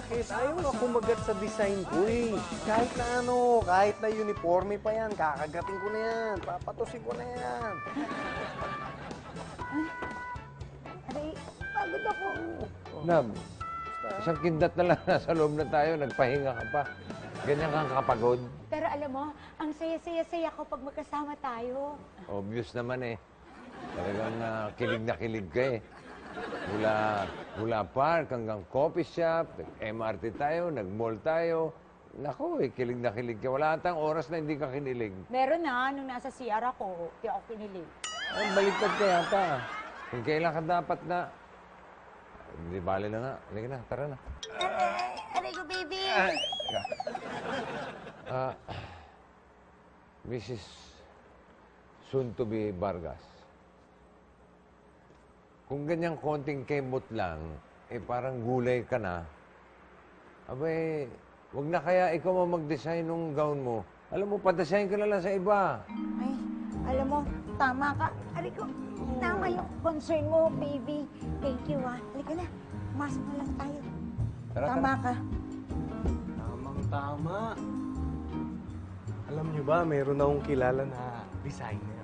Bakit? Ayaw na kumagat sa design ko eh. Kahit na ano, kahit na uniforme pa yan, kakagatin ko na yan. Papatusin ko na yan. Aray, pagod ako. Nab, isang kindat na lang nasa loob na tayo, nagpahinga ka pa. Ganyan kang kapagod. Pero alam mo, ang saya-saya-saya ko pag magkasama tayo. Obvious naman eh. Talagang kilig na kilig ka eh. Mula park hanggang coffee shop, nag-MRT tayo, nag-mall tayo. Naku eh, kilig na kilig ka. Wala atang oras na hindi ka kinilig. Meron na, nung nasa CR ako, di ako kinilig. Ay, baliktad ka yata. Kung kailan ka dapat na... Hindi bali na nga. Halika na, tara na. Aray ko, baby! Mrs. Soon-to-be Vargas. Kung ganyang konting kemot lang, eh parang gulay ka na, abay, wag na kaya ikaw mag-design ng gown mo. Alam mo, pa-design ka na lang sa iba. Ay, alam mo, tama ka. Aray ko, tama yung concern mo, baby. Thank you, ha. Halika na, masok na lang tayo. Tara, Tama tara. ka. Tamang-tama. Alam niyo ba, meron akong kilala na designer.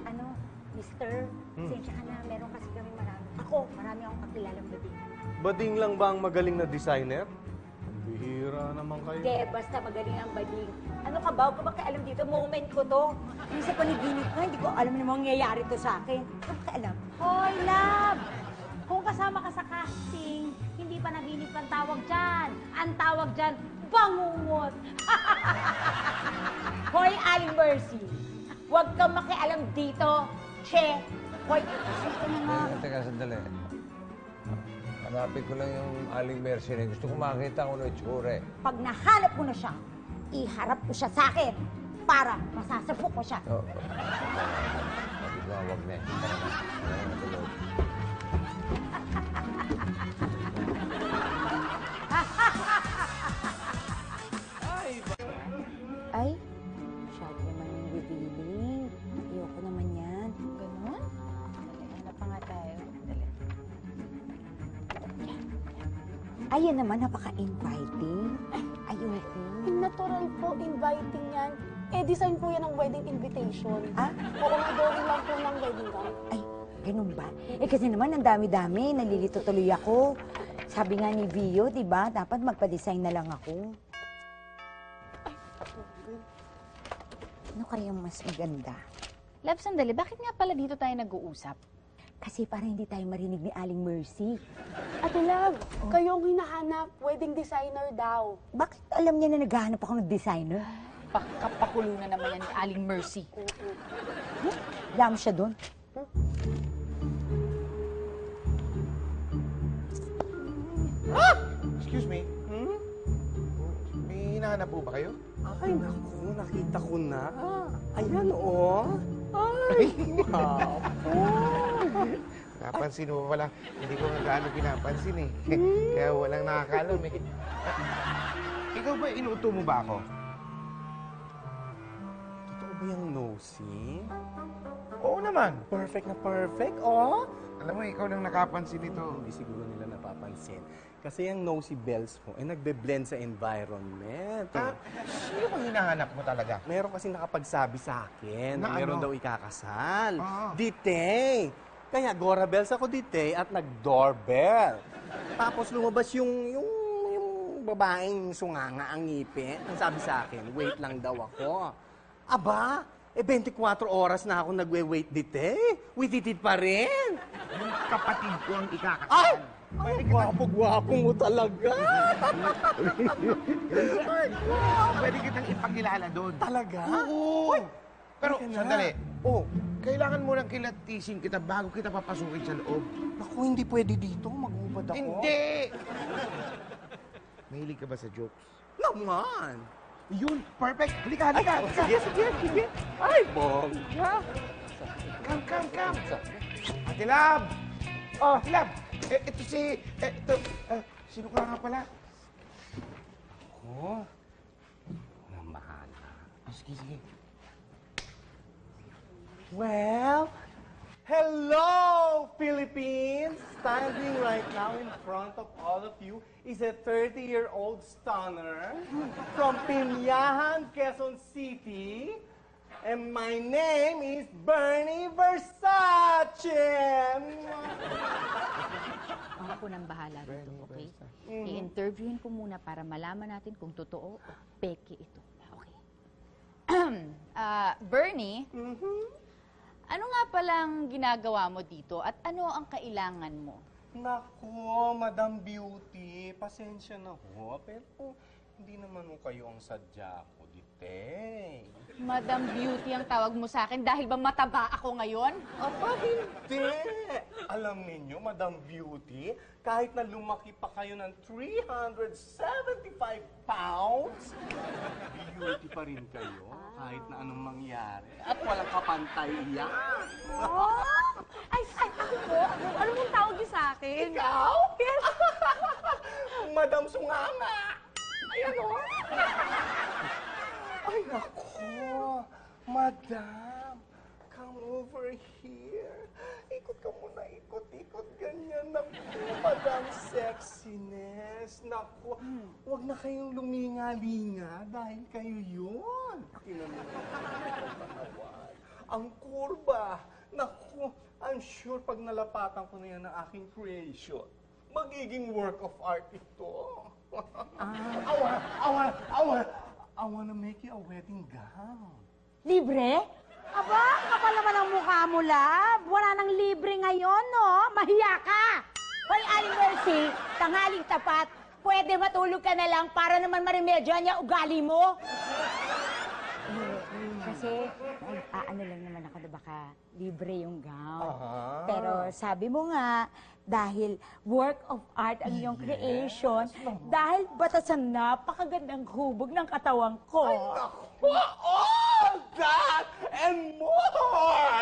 Ano, mister, pasensya ka na, meron kasi kami marami akong kakilalang baby. Bading lang ba ang magaling na designer? Bihira naman kayo. Hindi, basta magaling ang bading. Ano ka ba? Huwag ka ba kaalam dito? Moment ko to. Yung sa panaginip ko, hindi ko alam na mangyayari to sa akin. Huwag ka alam. Hoy, love! Kung kasama ka sa casting, hindi pa naginip ang tawag dyan. Ang tawag dyan, bangungot! Hoy, Aling Mercy! Huwag kang makialam dito, che! Hoy, sige na nga. Teka, sandali. Hanapin ko lang yung Aling Mercy na gusto ko makita kung ano itsura eh. Pag nahanap mo na siya, iharap ko siya sa akin para masasapok ko siya. Oo. Sabi ko, wag na eh. Tara na. Tara na tulog. Ay, masyado naman yung revealing. Ayoko naman yan. Ganon? Hanap pa nga tayo. Dali. Ayan naman, napaka-inviting. Ayoko. Natural po, inviting yan. Eh, design po yan ng wedding invitation. Ah? Oo, madawin lang po ng wedding gown. Ay, ganun ba? Eh kasi naman, ang dami-dami. Nalilito tuloy ako. Sabi nga ni Vio, di ba? Dapat magpa-design na lang ako. Ano kayang mas maganda? Love, sandali. Bakit nga pala dito tayo nag-uusap? Kasi para hindi tayo marinig ni Aling Mercy. Ate Love, kayo ang hinahanap, wedding designer daw. Bakit alam niya na naghahanap ako ng designer? Kapakulo na naman yan ni Aling Mercy. Alam siya doon. Excuse me? May hinahanap po ba kayo? Ay, naku, nakita ko na. Ayan, oh. Ay, wapo. Napansin mo pala, hindi ko nga gaano pinapansin eh. Kaya walang nakakalam eh. Ikaw ba, inuuto mo ba ako? Totoo ba yung nosy? Oo naman. Perfect na perfect, oh. Alam mo, ikaw lang nakapansin ito. Hindi siguro nila napapansin. Kasi yung nosy bells mo, eh nagbe-blend sa environment. Sino bang hinahanap mo talaga? Meron kasi nakapagsabi sa akin na Na meron ano? daw ikakasal. Ah. Dite! Kaya Gora Bells ako dite at nag-doorbell. Tapos lumabas yung babaeng sunganga ang ngipin. Ang sabi sa akin, wait lang daw ako. Aba, 24 oras na ako nagwe-wait dite. Wititid pa rin. Yung kapatid ko ang ikakasal. Ay! Ay, gwapo-gwapo mo talaga. Pwede kitang ipakilala doon. Talaga? Oo. Pero, Halika na. sandali. Oh, Kailangan mo lang kilatisin kita bago kita papasukin sa loob. naku, hindi pwede dito. Mag-ubad ako. Hindi! Mahilig ka ba sa jokes? Naman. Yun, perfect. Halika, halika. Oh, sige, sige, sige. Ay, bongga. Come. Ate Lab! Oh, Ate Lab! Ito si... sino ka nga pala? Oh, ang bahala. Sige. Well, Hello, Philippines! Standing right now in front of all of you is a 30-year-old stunner from Pimyahan, Quezon City. And my name is Bernie Versace! Ako nang bahala dito, okay? I-interviewin ko muna para malaman natin kung totoo o peke ito. Okay. Bernie, ano nga palang ginagawa mo dito at ano ang kailangan mo? Nako, Madam Beauty, pasensya na ho, pero hindi naman ho kayo ang sadya ko dito. Madam Beauty ang tawag mo sa akin dahil ba mataba ako ngayon? Aba, hindi! Alam ninyo, Madam Beauty, kahit na lumaki pa kayo ng 375 pounds, beauty pa rin kayo, kahit na anong mangyari. At walang kapantay yan. Ay, ako po? Ano mong tawag niyo sa akin? Ikaw? Yes! Madam Sunganga! Ayan o. Ay, nako. Madam, come over here. Ikot ka muna, ikot-ikot. Ganyan. Naku, Madam Sexiness. Naku, huwag na kayong luminga-linga dahil kayo yun. Tinan mo ang katawan. Ang kurba. Naku, I'm sure pag nalapatan ko na yan ng aking creation, magiging work of art ito. I wanna make you a wedding gown. Libre? Aba, kapal naman ang mukha mo, love. Wala nang libre ngayon, no? Mahiya ka! Hoy, Aling Mercy, tanghaling tapat, pwede matulog ka na lang para naman maremedyohan niya ugali mo. Kasi, ano lang naman ako na baka libre yung gown. Pero sabi mo nga, dahil work of art ang iyong creation, dahil batas sa napakagandang hubog ng katawan ko. All that and more!